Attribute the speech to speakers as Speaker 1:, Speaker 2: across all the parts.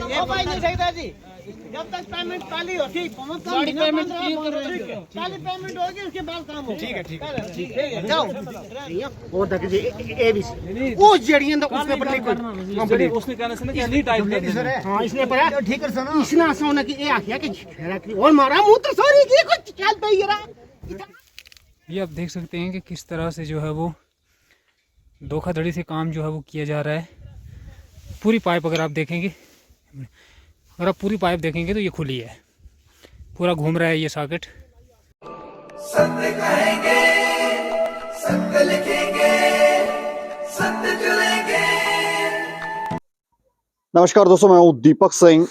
Speaker 1: ये भाई नहीं सकता जी, जब तक पेमेंट काली हो ठीक, काली पेमेंट काली पेमेंट होगी उसके बाद काम हो। ठीक है ठीक है जाओ वो तक जी एबीसी वो जड़ियां तो उसमें पर लिखो उसने कहने से ना कि नहीं टाइप कर दे। हां इसने पर ठीक कर सुनो इसने ऐसा होना कि ये आखिया कि और मारा मुंह तो सॉरी की कुछ चल पे यार।
Speaker 2: ये आप देख सकते हैं कि किस तरह से जो है वो धोखाधड़ी से काम जो है वो किया जा रहा है। पूरी पाइप अगर आप देखेंगे, अगर आप पूरी पाइप देखेंगे तो ये खुली है, पूरा घूम रहा है ये सॉकेट।
Speaker 3: सत्य कहेंगे, सत्य लिखेंगे, सत्य चलेंगे।
Speaker 4: नमस्कार दोस्तों, मैं हूं दीपक सिंह,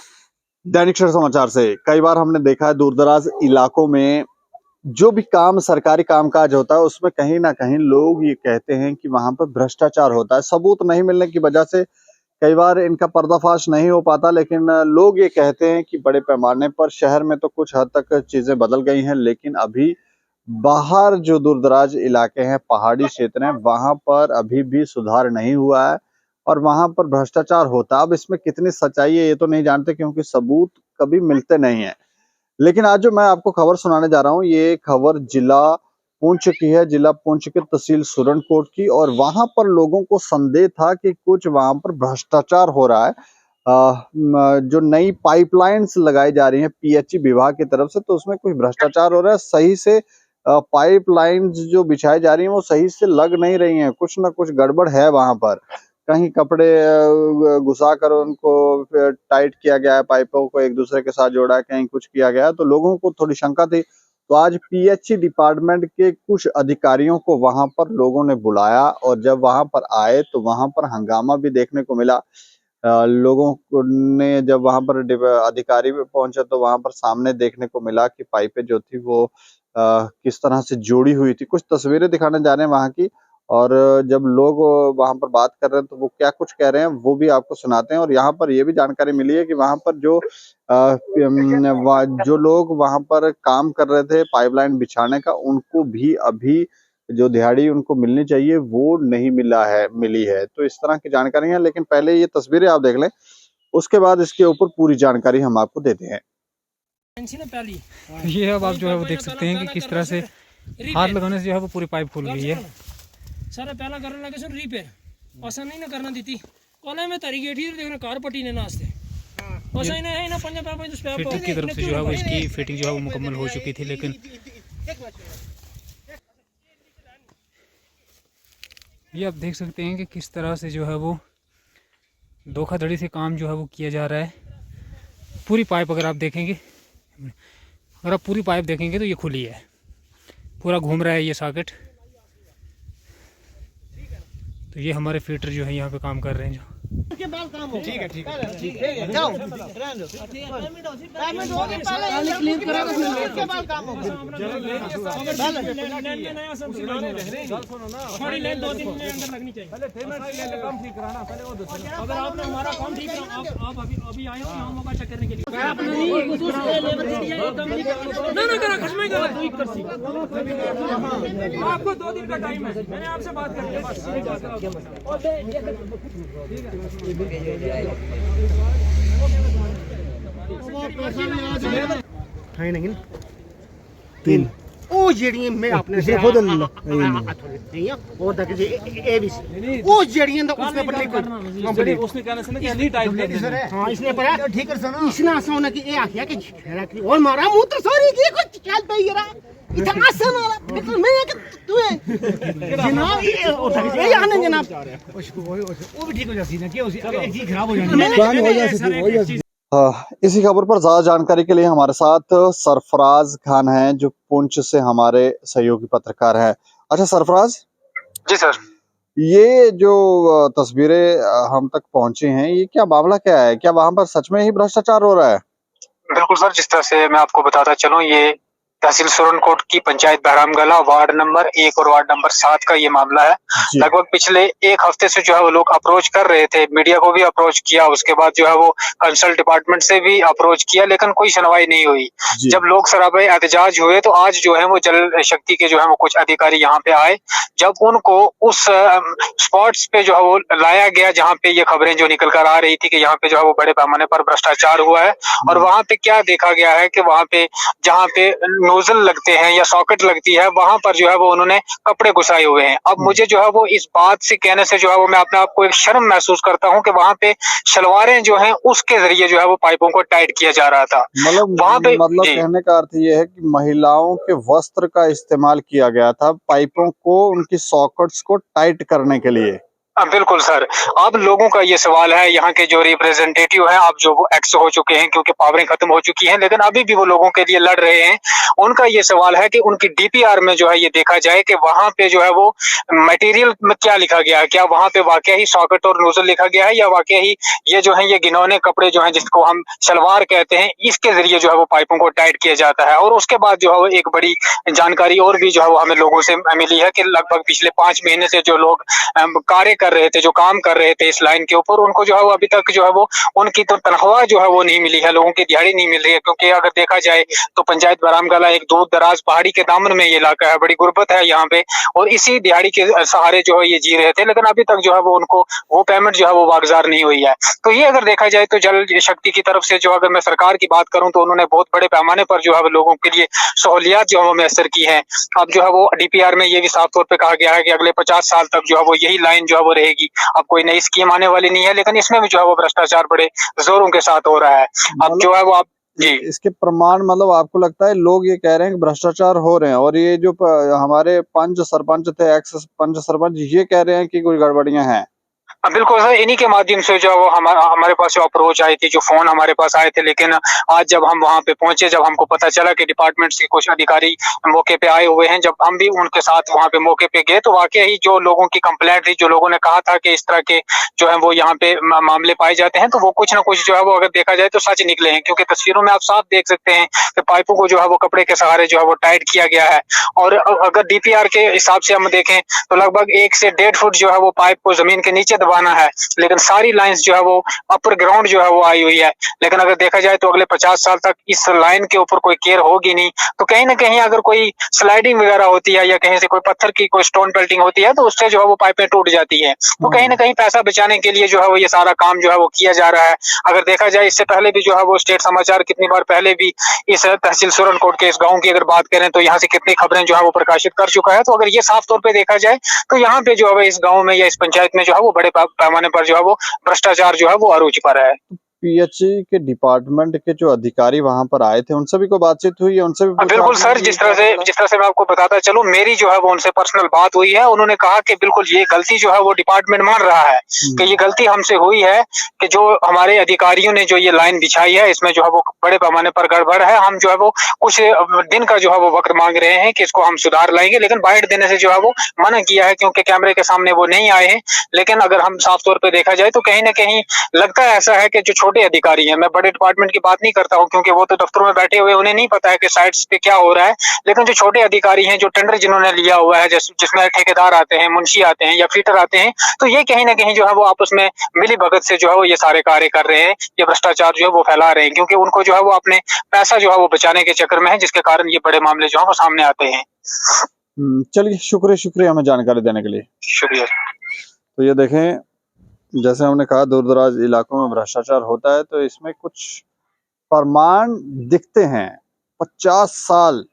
Speaker 4: दैनिक शहर समाचार से। कई बार हमने देखा है दूरदराज इलाकों में जो भी काम सरकारी कामकाज होता है उसमें कहीं ना कहीं लोग ये कहते हैं कि वहां पर भ्रष्टाचार होता है। सबूत नहीं मिलने की वजह से कई बार इनका पर्दाफाश नहीं हो पाता, लेकिन लोग ये कहते हैं कि बड़े पैमाने पर शहर में तो कुछ हद तक चीजें बदल गई हैं, लेकिन अभी बाहर जो दूरदराज इलाके हैं, पहाड़ी क्षेत्र हैं, वहां पर अभी भी सुधार नहीं हुआ है और वहां पर भ्रष्टाचार होता है। अब इसमें कितनी सच्चाई है ये तो नहीं जानते, क्योंकि सबूत कभी मिलते नहीं है। लेकिन आज जो मैं आपको खबर सुनाने जा रहा हूँ, ये खबर जिला पुंछ की है, जिला पुंछ के तहसील सुरनकोट की। और वहां पर लोगों को संदेह था कि कुछ वहां पर भ्रष्टाचार हो रहा है। जो नई पाइपलाइंस लगाई जा रही हैं पीएचई विभाग की तरफ से, तो उसमें कुछ भ्रष्टाचार हो रहा है। सही से पाइपलाइंस जो बिछाई जा रही हैं वो सही से लग नहीं रही हैं, कुछ ना कुछ गड़बड़ है वहां पर। कहीं कपड़े घुसा कर उनको टाइट किया गया है, पाइपों को एक दूसरे के साथ जोड़ा है, कहीं कुछ किया गया है, तो लोगों को थोड़ी शंका थी। तो आज पीएचई डिपार्टमेंट के कुछ अधिकारियों को वहां पर लोगों ने बुलाया और जब वहां पर आए तो वहां पर हंगामा भी देखने को मिला। लोगों ने जब वहां पर अधिकारी भी पहुंचे तो वहां पर सामने देखने को मिला कि पाइपें जो थी वो किस तरह से जोड़ी हुई थी। कुछ तस्वीरें दिखाने जा रहे हैं वहां की, और जब लोग वहां पर बात कर रहे हैं तो वो क्या कुछ कह रहे हैं वो भी आपको सुनाते हैं। और यहाँ पर ये भी जानकारी मिली है कि वहां पर जो लोग वहां पर काम कर रहे थे पाइपलाइन बिछाने का, उनको भी अभी जो दिहाड़ी उनको मिलनी चाहिए वो नहीं मिली है। तो इस तरह की जानकारी है, लेकिन पहले ये तस्वीरें आप देख लें, उसके बाद इसके ऊपर पूरी जानकारी हम आपको देते हैं।
Speaker 2: ये अब आप जो है वो देख सकते हैं कि किस तरह से हाथ लगाने से जो है वो पूरी पाइप खुल गई है।
Speaker 5: सारा पहला करने लगे सर रिपेयर आसान नहीं ना करना देती कोने में तरी गेठी देखना कार पट्टी ने नाचते वैसा ही है ना पंजा पापा तो स्पेयर
Speaker 2: फिटिंग की तरफ से जो है वो इसकी फिटिंग जो है वो मुकम्मल हो चुकी थी, लेकिन ये आप देख सकते हैं कि किस तरह से जो है वो धोखाधड़ी से काम जो है वो किया जा रहा है। पूरी पाइप अगर आप देखेंगे, अगर आप पूरी पाइप देखेंगे तो ये खुली है, पूरा घूम रहा है ये सॉकेट। तो ये हमारे फिटर जो है यहाँ पे काम कर रहे हैं जो
Speaker 1: उसके बाद काम हो। ठीक है जाओ पेमेंट होगी पहले क्लीन करेगा उसके बाद काम होगा।
Speaker 5: नया सब थोड़ी लेन 2-3 महीने अंदर लगनी चाहिए। पहले पेमेंट ले काम ठीक कराना पहले वो दो। अगर आपने हमारा काम ठीक करा, आप अभी आए हो यहाँ मौका चेक करने के लिए आपने नहीं कुछ लेबर दे दिया एकदम ना करा खसमे का तू कर सी आपको 2 दिन का टाइम है, मैंने आपसे बात करके बस
Speaker 1: है नहीं तीन वो जड़ियां मैं अपने से खुद नहीं और तक जी एबीसी वो जड़ियां तो उसमें पर लिखो
Speaker 5: उसने कहने से ना कि नहीं टाइप कर दे।
Speaker 1: हां इसने पर ठीक कर सुनो इसने ऐसा होना कि ये आखिया कि और मारा मुंह तो सॉरी की कुछ चल पे यार इतना आसान वाला तो मैं तू जनाब ये और तक ये आने जनाब वो भी ठीक हो जाती ना कि उसी चीज खराब हो जाती है।
Speaker 4: इसी खबर पर ज्यादा जानकारी के लिए हमारे साथ सरफराज खान हैं, जो पुंछ से हमारे सहयोगी पत्रकार हैं। अच्छा सरफराज
Speaker 6: जी सर,
Speaker 4: ये जो तस्वीरें हम तक पहुंची हैं, ये क्या मामला क्या है? क्या वहां पर सच में ही भ्रष्टाचार हो रहा है?
Speaker 6: बिल्कुल सर, जिस तरह से मैं आपको बताता चलूं, ये
Speaker 2: तहसील सुरनकोट की पंचायत बहरामगला वार्ड नंबर 1 और वार्ड नंबर 7 का ये मामला है।
Speaker 4: जी।
Speaker 2: लगभग पिछले एक हफ्ते से जो है वो लोग अप्रोच कर रहे थे, मीडिया को भी अप्रोच किया, उसके बाद जो है वो कंसल्ट डिपार्टमेंट से भी अप्रोच किया, लेकिन कोई सुनवाई नहीं हुई।
Speaker 4: जी।
Speaker 2: जब लोग सराबे एहतजाज हुए तो आज जो है वो जल शक्ति के जो है वो कुछ अधिकारी यहाँ पे आए। जब उनको उस स्पॉट्स पे जो है वो लाया गया जहाँ पे ये खबरें जो निकल कर आ रही थी कि यहाँ पे जो है वो बड़े पैमाने पर भ्रष्टाचार हुआ है, और वहाँ पे क्या देखा गया है कि वहाँ पे जहाँ पे नोजल लगते हैं या सॉकेट लगती है वहां पर जो है वो उन्होंने कपड़े घुसाए हुए हैं। अब मुझे जो है वो इस बात से कहने से जो है वो मैं अपने आप को एक शर्म महसूस करता हूँ कि वहां पे शलवारें जो हैं उसके जरिए जो है वो पाइपों को टाइट किया जा रहा था। वहां पे
Speaker 4: मतलब कहने का अर्थ ये है कि महिलाओं के वस्त्र का इस्तेमाल किया गया था पाइपों को, उनकी सॉकेट्स को टाइट करने के लिए।
Speaker 2: बिल्कुल सर। अब लोगों का ये सवाल है, यहाँ के जो रिप्रेजेंटेटिव हैं, अब जो वो एक्स हो चुके हैं क्योंकि पावरें खत्म हो चुकी हैं, लेकिन अभी भी वो लोगों के लिए लड़ रहे हैं। उनका ये सवाल है कि उनकी डीपीआर में जो है ये देखा जाए कि वहां पे जो है वो मटेरियल में क्या लिखा गया है, क्या वहां पे वाकई ही सॉकेट और नोजल लिखा गया है या वाकई ही ये जो है ये घिनौने कपड़े जो है जिसको हम सलवार कहते हैं इसके जरिए जो है वो पाइपों को टाइट किया जाता है। और उसके बाद जो है वो एक बड़ी जानकारी और भी जो है वो हमें लोगों से मिली है कि लगभग पिछले 5 महीने से जो लोग कार्य कर रहे थे, जो काम कर रहे थे इस लाइन के ऊपर, उनको जो है वो अभी तक जो है वो उनकी तो तनख्वाह जो है वो नहीं मिली है, लोगों की दिहाड़ी नहीं मिल रही है। क्योंकि अगर देखा जाए तो पंचायत बहरामगला एक दूर दराज पहाड़ी के दामन में ये इलाका है, बड़ी गुर्बत है यहाँ पे, और इसी दिहाड़ी के सहारे जो है ये जी रहे थे, लेकिन अभी तक जो है वो उनको वो पेमेंट जो है वो वागजार नहीं हुई है। तो ये अगर देखा जाए तो जल शक्ति की तरफ से जो अगर मैं सरकार की बात करूं तो उन्होंने बहुत बड़े पैमाने पर जो है वो लोगों के लिए सहूलियात जो है वो मैसर की है। अब जो है वो डीपीआर में ये भी साफ तौर पे कहा गया है कि अगले 50 साल तक जो है वो यही लाइन जो है वो रहेगी। अब कोई नई स्कीम आने वाली नहीं है, लेकिन इसमें भी जो है वो भ्रष्टाचार बड़े जोरों के साथ हो रहा है। अब जो है वो आप जी
Speaker 4: इसके प्रमाण मतलब आपको लगता है लोग ये कह रहे हैं कि भ्रष्टाचार हो रहे हैं, और ये जो हमारे पंच सरपंच थे, एक्स पंच सरपंच, ये कह रहे हैं कि कोई गड़बड़ियां हैं?
Speaker 2: बिल्कुल सर, इन्हीं के माध्यम से जो वो हमारे पास जो अप्रोच आई थी, जो फोन हमारे पास आए थे, लेकिन आज जब हम वहां पे पहुंचे, जब हमको पता चला कि डिपार्टमेंट से कुछ अधिकारी मौके पे आए हुए हैं, जब हम भी उनके साथ वहां पे मौके पे गए तो वाकई ही जो लोगों की कंप्लेंट थी, जो लोगों ने कहा था कि इस तरह के जो है वो यहाँ पे मामले पाए जाते हैं, तो वो कुछ ना कुछ जो है वो अगर देखा जाए तो सच निकले हैं। क्योंकि तस्वीरों में आप साफ देख सकते हैं कि पाइपों को जो है वो कपड़े के सहारे जो है वो टाइट किया गया है। और अगर डीपीआर के हिसाब से हम देखें तो लगभग 1 से 1.5 फुट जो है वो पाइप को जमीन के नीचे दबाना है, लेकिन सारी लाइंस जो है वो अपर ग्राउंड जो है वो आई हुई है। लेकिन अगर देखा जाए तो अगले 50 साल तक इस लाइन के ऊपर कोई केयर होगी नहीं, तो कहीं ना कहीं अगर कोई स्लाइडिंग वगैरह होती है या कहीं से कोई पत्थर की कोई स्टोन पेल्टिंग होती है तो उससे जो है वो पाइपें टूट जाती है। तो कहीं ना कहीं पैसा बचाने के लिए जो है वो ये सारा काम जो है वो किया जा रहा है। अगर देखा जाए इससे पहले भी जो है वो स्टेट समाचार कितनी बार पहले भी इस तहसील सुरनकोट के इस गाँव की अगर बात करें तो यहाँ से कितनी खबरें जो है वो प्रकाशित कर चुका है। तो अगर ये साफ तौर पर देखा जाए तो यहाँ पे जो है इस गाँव में या इस पंचायत में जो है वो बड़े पैमाने पर जो है वो भ्रष्टाचार जो है वो अरुचि पर है।
Speaker 4: पीएचई के डिपार्टमेंट के जो अधिकारी वहां पर आए थे उनसे भी कोई बातचीत हुई है? उनसे भी
Speaker 2: बिल्कुल सर, जिस तरह से मैं आपको बताता चलूं, मेरी जो है वो उनसे पर्सनल बात हुई है। उन्होंने कहा कि बिल्कुल ये गलती जो है वो डिपार्टमेंट मान रहा है कि ये गलती हमसे हुई है, कि जो हमारे अधिकारियों ने जो ये लाइन बिछाई है इसमें जो है वो बड़े पैमाने पर गड़बड़ है। हम जो है वो कुछ दिन का जो है वो वक्त मांग रहे हैं कि इसको हम सुधार लाएंगे, लेकिन बाइट देने से जो है वो मना किया है क्योंकि कैमरे के सामने वो नहीं आए हैं। लेकिन अगर हम साफ तौर पर देखा जाए तो कहीं ना कहीं लगता है ऐसा है कि जो छोटे अधिकारी हैं, मैं बड़े डिपार्टमेंट की बात नहीं करता हूँ क्योंकि वो तो दफ्तरों में बैठे हुए, उन्हें नहीं पता है कि साइट्स पे क्या हो रहा है, लेकिन जो छोटे अधिकारी हैं, जो टेंडर जिन्होंने लिया हुआ है, जिसमें ठेकेदार आते हैं, मुंशी आते हैं या फीटर आते हैं, तो ये कहीं ना कहीं जो है वो आपस में मिली भगत से जो है वो ये सारे कार्य कर रहे हैं, ये भ्रष्टाचार जो है वो फैला रहे हैं, क्योंकि उनको जो है वो अपने पैसा जो है वो बचाने के चक्कर में है, जिसके कारण ये बड़े मामले जो है वो सामने आते हैं।
Speaker 4: चलिए, शुक्रिया हमें जानकारी देने के लिए।
Speaker 2: शुक्रिया।
Speaker 4: तो ये देखें, जैसे हमने कहा दूर दराज इलाकों में भ्रष्टाचार होता है, तो इसमें कुछ प्रमाण दिखते हैं। 50 साल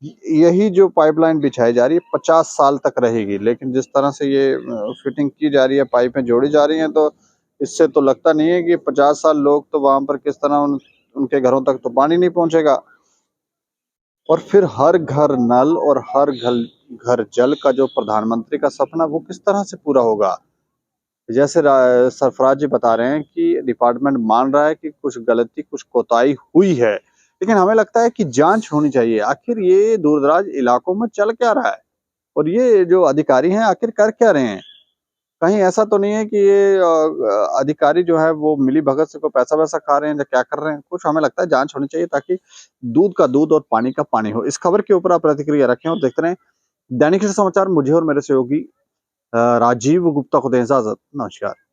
Speaker 4: यही जो पाइपलाइन बिछाई जा रही है 50 साल तक रहेगी, लेकिन जिस तरह से ये फिटिंग की जा रही है, पाइपें जोड़ी जा रही हैं, तो इससे तो लगता नहीं है कि 50 साल लोग तो वहां पर किस तरह उनके घरों तक तो पानी नहीं पहुंचेगा। और फिर हर घर नल और हर घर जल का जो प्रधानमंत्री का सपना, वो किस तरह से पूरा होगा? जैसे सरफराज जी बता रहे हैं कि डिपार्टमेंट मान रहा है कि कुछ गलती, कुछ कोताही हुई है, लेकिन हमें लगता है कि जांच होनी चाहिए। आखिर ये दूरदराज इलाकों में चल क्या रहा है और ये जो अधिकारी हैं आखिर कर क्या रहे हैं? कहीं ऐसा तो नहीं है कि ये अधिकारी जो है वो मिली भगत से कोई पैसा वैसा खा रहे हैं या क्या कर रहे हैं। कुछ हमें लगता है जांच होनी चाहिए ताकि दूध का दूध और पानी का पानी हो। इस खबर के ऊपर आप प्रतिक्रिया रखें और देखते रहें दैनिक सवेरा समाचार। मुझे और मेरे सहयोगी राजीव गुप्ता को दें इजाजत। नमस्कार।